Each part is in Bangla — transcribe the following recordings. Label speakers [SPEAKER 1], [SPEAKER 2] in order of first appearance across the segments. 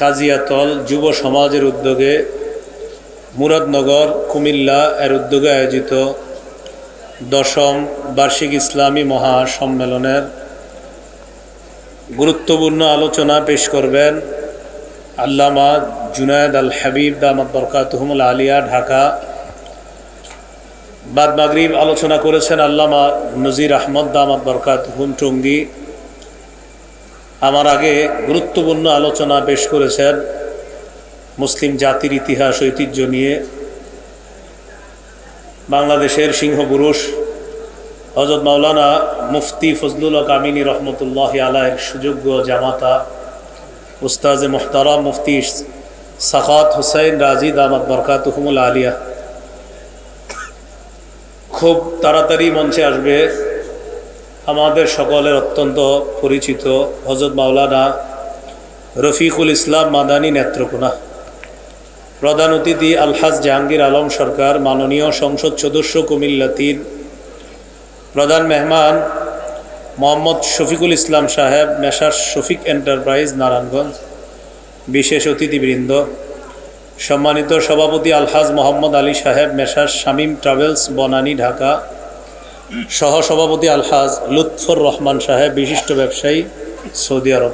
[SPEAKER 1] কাজিয়াতল যুব সমাজের উদ্যোগে মুরাদনগর কুমিল্লা এর উদ্যোগে আয়োজিত দশম বার্ষিক ইসলামী মহাসম্মেলনের গুরুত্বপূর্ণ আলোচনা পেশ করবেন আল্লামা জুনায়েদ আল হাবিব দামাত বরকাতুহুমুল আলিয়া, ঢাকা। বাদ মাগরিব আলোচনা করেছেন আল্লামা নজির আহমদ দামাত বরকাতুহুম, টঙ্গী। আমার আগে গুরুত্বপূর্ণ আলোচনা পেশ করেছেন মুসলিম জাতির ইতিহাস ঐতিহ্য নিয়ে বাংলাদেশের সিংহপুরুষ হযরত মাওলানা মুফতি ফজলুল হক আমিনী রহমতুল্লাহ আলাইহির সুযোগ্য জামাতা উস্তাজে মুহতারাম মুফতি সাখাত হুসাইন রাজি দামাত বরকাতুহুমুল আলিয়া খুব তাড়াতাড়ি মঞ্চে আসবে আমাদের সকলের অত্যন্ত পরিচিত হযরত মাওলানা রফিকুল ইসলাম মাদানী নেত্রকোনা। প্রধান অতিথি আলহাজ জাহাঙ্গীর আলম সরকার, মাননীয় সংসদ সদস্য কুমিল্লা ৩। প্রধান মেহমান মোহাম্মদ শফিকুল ইসলাম সাহেব, মেসার্স শফিক এন্টারপ্রাইজ, নারায়ণগঞ্জ। বিশেষ অতিথিবৃন্দ, সম্মানিত সভাপতি আলহাজ মোহাম্মদ আলী সাহেব, মেসার্স শামীম ট্রাভেলস, বনানী, ঢাকা। সহসভাপতি আলহাজ লুৎফর রহমান সাহেব, বিশিষ্ট ব্যবসায়ী, সৌদি আরব।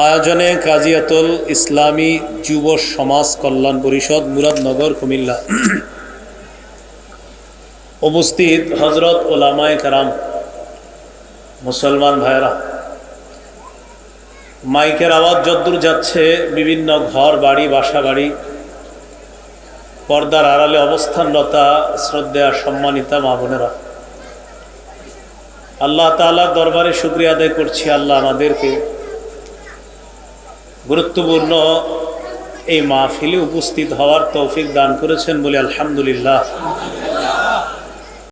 [SPEAKER 1] আয়োজনে কাজিয়াতুল ইসলামী যুব সমাজ কল্যাণ পরিষদ, মুরাদনগর, কুমিল্লা। উপস্থিত হজরত ওলামায়ে কেরাম, মুসলমান ভাইরা, মাইকের আওয়াজ যদ্দূর যাচ্ছে বিভিন্ন ঘর বাড়ি, বাসা বাড়ি, পর্দার আড়ালে অবস্থানরতা শ্রদ্ধেয়া সম্মানিতা মা বোনেরা, আল্লাহ তাআলার দরবারে শুকরিয়া আদায় করছি। আল্লাহ আমাদেরকে গুরুত্বপূর্ণ এই মাহফিলে উপস্থিত হওয়ার তৌফিক দান করেছেন বলে আলহামদুলিল্লাহ।